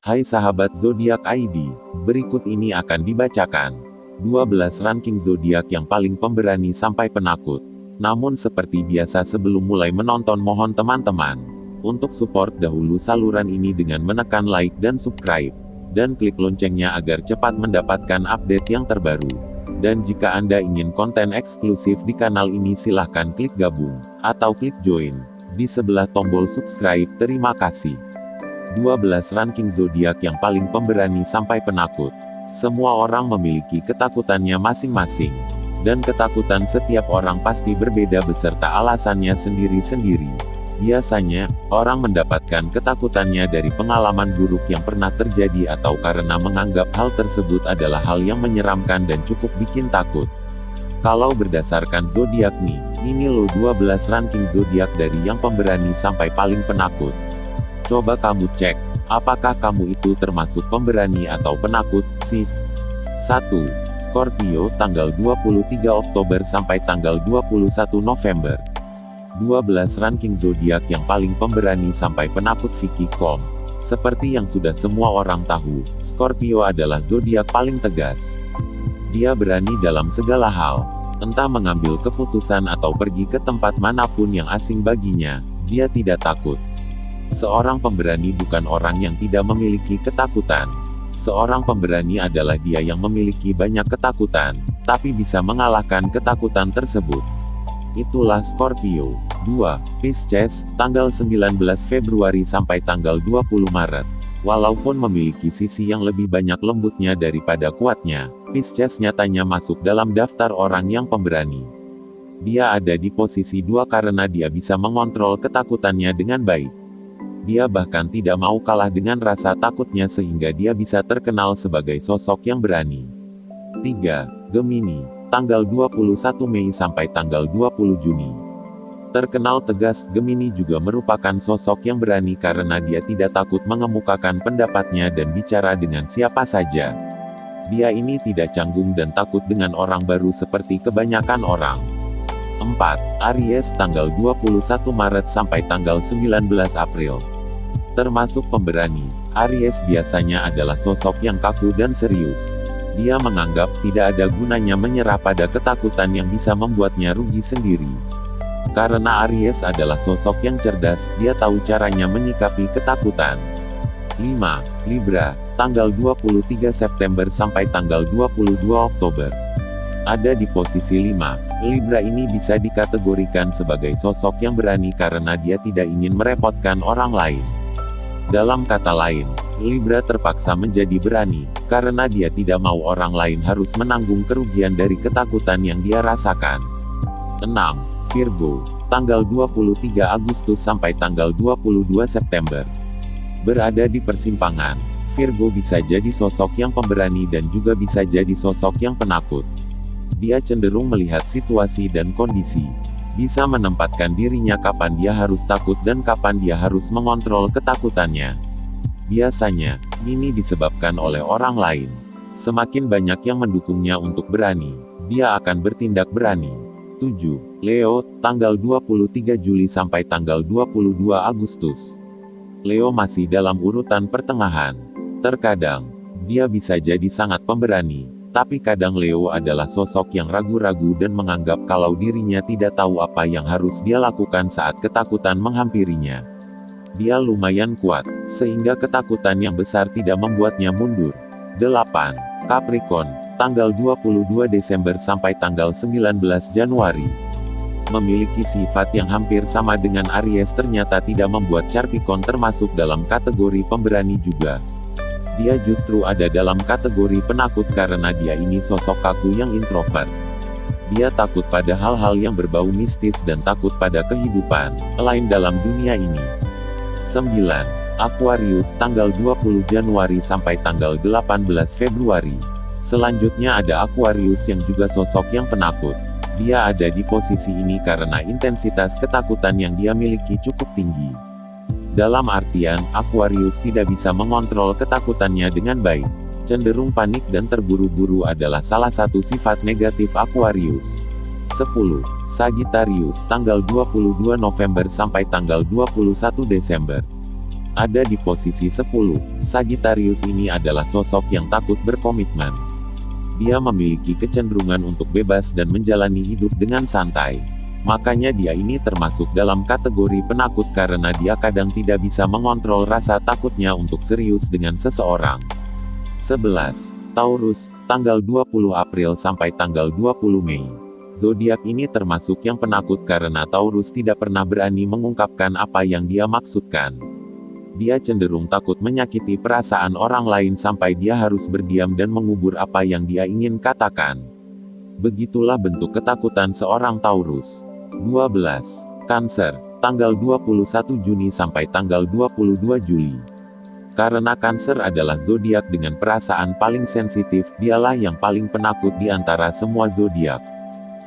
Hai sahabat Zodiak ID, berikut ini akan dibacakan 12 ranking zodiak yang paling pemberani sampai penakut. Namun seperti biasa sebelum mulai menonton mohon teman-teman untuk support dahulu saluran ini dengan menekan like dan subscribe, dan klik loncengnya agar cepat mendapatkan update yang terbaru. Dan jika Anda ingin konten eksklusif di kanal ini silahkan klik gabung, atau klik join, di sebelah tombol subscribe. Terima kasih. 12 ranking zodiak yang paling pemberani sampai penakut. Semua orang memiliki ketakutannya masing-masing. Dan ketakutan setiap orang pasti berbeda beserta alasannya sendiri-sendiri. Biasanya, orang mendapatkan ketakutannya dari pengalaman buruk yang pernah terjadi atau karena menganggap hal tersebut adalah hal yang menyeramkan dan cukup bikin takut. Kalau berdasarkan zodiak nih, ini loh 12 ranking zodiak dari yang pemberani sampai paling penakut. Coba kamu cek, apakah kamu itu termasuk pemberani atau penakut, sih? 1. Scorpio, tanggal 23 Oktober sampai tanggal 21 November. 12 ranking zodiak yang paling pemberani sampai penakut Vicky.com. Seperti yang sudah semua orang tahu, Scorpio adalah zodiak paling tegas. Dia berani dalam segala hal, entah mengambil keputusan atau pergi ke tempat manapun yang asing baginya, dia tidak takut. Seorang pemberani bukan orang yang tidak memiliki ketakutan. Seorang pemberani adalah dia yang memiliki banyak ketakutan, tapi bisa mengalahkan ketakutan tersebut. Itulah Scorpio. 2. Pisces, tanggal 19 Februari sampai tanggal 20 Maret. Walaupun memiliki sisi yang lebih banyak lembutnya daripada kuatnya, Pisces nyatanya masuk dalam daftar orang yang pemberani. Dia ada di posisi 2 karena dia bisa mengontrol ketakutannya dengan baik. Dia bahkan tidak mau kalah dengan rasa takutnya sehingga dia bisa terkenal sebagai sosok yang berani. 3. Gemini, tanggal 21 Mei sampai tanggal 20 Juni. Terkenal tegas, Gemini juga merupakan sosok yang berani karena dia tidak takut mengemukakan pendapatnya dan bicara dengan siapa saja. Dia ini tidak canggung dan takut dengan orang baru seperti kebanyakan orang. 4. Aries, tanggal 21 Maret sampai tanggal 19 April. Termasuk pemberani, Aries biasanya adalah sosok yang kaku dan serius. Dia menganggap tidak ada gunanya menyerah pada ketakutan yang bisa membuatnya rugi sendiri. Karena Aries adalah sosok yang cerdas, dia tahu caranya menyikapi ketakutan. 5. Libra, tanggal 23 September sampai tanggal 22 Oktober. Ada di posisi 5, Libra ini bisa dikategorikan sebagai sosok yang berani karena dia tidak ingin merepotkan orang lain. Dalam kata lain, Libra terpaksa menjadi berani, karena dia tidak mau orang lain harus menanggung kerugian dari ketakutan yang dia rasakan. 6. Virgo, tanggal 23 Agustus sampai tanggal 22 September. Berada di persimpangan, Virgo bisa jadi sosok yang pemberani dan juga bisa jadi sosok yang penakut. Dia cenderung melihat situasi dan kondisi. Bisa menempatkan dirinya kapan dia harus takut dan kapan dia harus mengontrol ketakutannya. Biasanya, ini disebabkan oleh orang lain. Semakin banyak yang mendukungnya untuk berani, dia akan bertindak berani. 7. Leo, tanggal 23 Juli sampai tanggal 22 Agustus. Leo masih dalam urutan pertengahan. Terkadang, dia bisa jadi sangat pemberani. Tapi kadang Leo adalah sosok yang ragu-ragu dan menganggap kalau dirinya tidak tahu apa yang harus dia lakukan saat ketakutan menghampirinya. Dia lumayan kuat, sehingga ketakutan yang besar tidak membuatnya mundur. 8. Capricorn, tanggal 22 Desember sampai tanggal 19 Januari. Memiliki sifat yang hampir sama dengan Aries ternyata tidak membuat Capricorn termasuk dalam kategori pemberani juga. Dia justru ada dalam kategori penakut karena dia ini sosok kaku yang introvert. Dia takut pada hal-hal yang berbau mistis dan takut pada kehidupan lain dalam dunia ini. 9. Aquarius, tanggal 20 Januari sampai tanggal 18 Februari. Selanjutnya ada Aquarius yang juga sosok yang penakut. Dia ada di posisi ini karena intensitas ketakutan yang dia miliki cukup tinggi. Dalam artian, Aquarius tidak bisa mengontrol ketakutannya dengan baik. Cenderung panik dan terburu-buru adalah salah satu sifat negatif Aquarius. 10. Sagittarius, tanggal 22 November sampai tanggal 21 Desember. Ada di posisi 10, Sagittarius ini adalah sosok yang takut berkomitmen. Dia memiliki kecenderungan untuk bebas dan menjalani hidup dengan santai. Makanya dia ini termasuk dalam kategori penakut karena dia kadang tidak bisa mengontrol rasa takutnya untuk serius dengan seseorang. 11. Taurus, tanggal 20 April sampai tanggal 20 Mei. Zodiak ini termasuk yang penakut karena Taurus tidak pernah berani mengungkapkan apa yang dia maksudkan. Dia cenderung takut menyakiti perasaan orang lain sampai dia harus berdiam dan mengubur apa yang dia ingin katakan. Begitulah bentuk ketakutan seorang Taurus. 12. Cancer, tanggal 21 Juni sampai tanggal 22 Juli. Karena Cancer adalah zodiak dengan perasaan paling sensitif, dialah yang paling penakut di antara semua zodiak.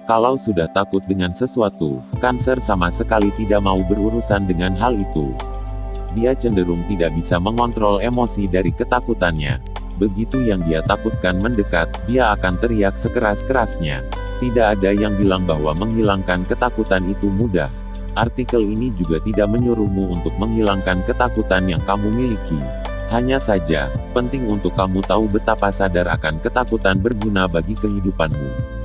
Kalau sudah takut dengan sesuatu, Cancer sama sekali tidak mau berurusan dengan hal itu. Dia cenderung tidak bisa mengontrol emosi dari ketakutannya. Begitu yang dia takutkan mendekat, dia akan teriak sekeras-kerasnya. Tidak ada yang bilang bahwa menghilangkan ketakutan itu mudah. Artikel ini juga tidak menyuruhmu untuk menghilangkan ketakutan yang kamu miliki. Hanya saja, penting untuk kamu tahu betapa sadar akan ketakutan berguna bagi kehidupanmu.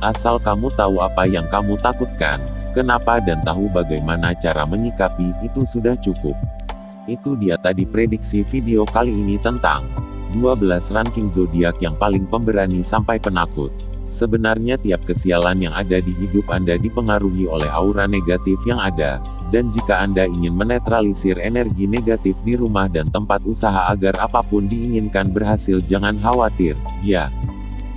Asal kamu tahu apa yang kamu takutkan, kenapa dan tahu bagaimana cara menyikapi, itu sudah cukup. Itu dia tadi prediksi video kali ini tentang 12 ranking zodiak yang paling pemberani sampai penakut. Sebenarnya tiap kesialan yang ada di hidup Anda dipengaruhi oleh aura negatif yang ada, dan jika Anda ingin menetralisir energi negatif di rumah dan tempat usaha agar apapun diinginkan berhasil, jangan khawatir, ya.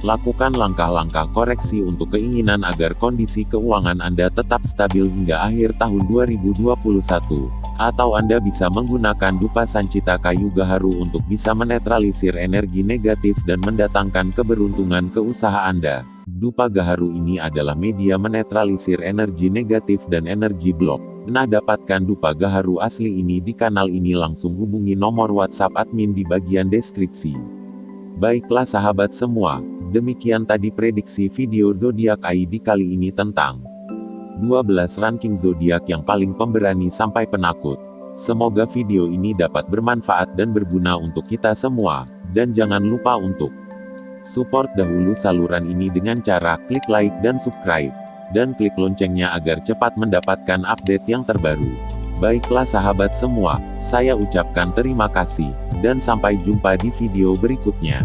Lakukan langkah-langkah koreksi untuk keinginan agar kondisi keuangan Anda tetap stabil hingga akhir tahun 2021. Atau Anda bisa menggunakan dupa Sancita kayu gaharu untuk bisa menetralisir energi negatif dan mendatangkan keberuntungan ke usaha Anda. Dupa gaharu ini adalah media menetralisir energi negatif dan energi blok. Nah, dapatkan dupa gaharu asli ini di kanal ini, langsung hubungi nomor WhatsApp admin di bagian deskripsi. Baiklah sahabat semua, demikian tadi prediksi video zodiak ID kali ini tentang 12 ranking zodiak yang paling pemberani sampai penakut. Semoga video ini dapat bermanfaat dan berguna untuk kita semua, dan jangan lupa untuk support dahulu saluran ini dengan cara klik like dan subscribe, dan klik loncengnya agar cepat mendapatkan update yang terbaru. Baiklah sahabat semua, saya ucapkan terima kasih, dan sampai jumpa di video berikutnya.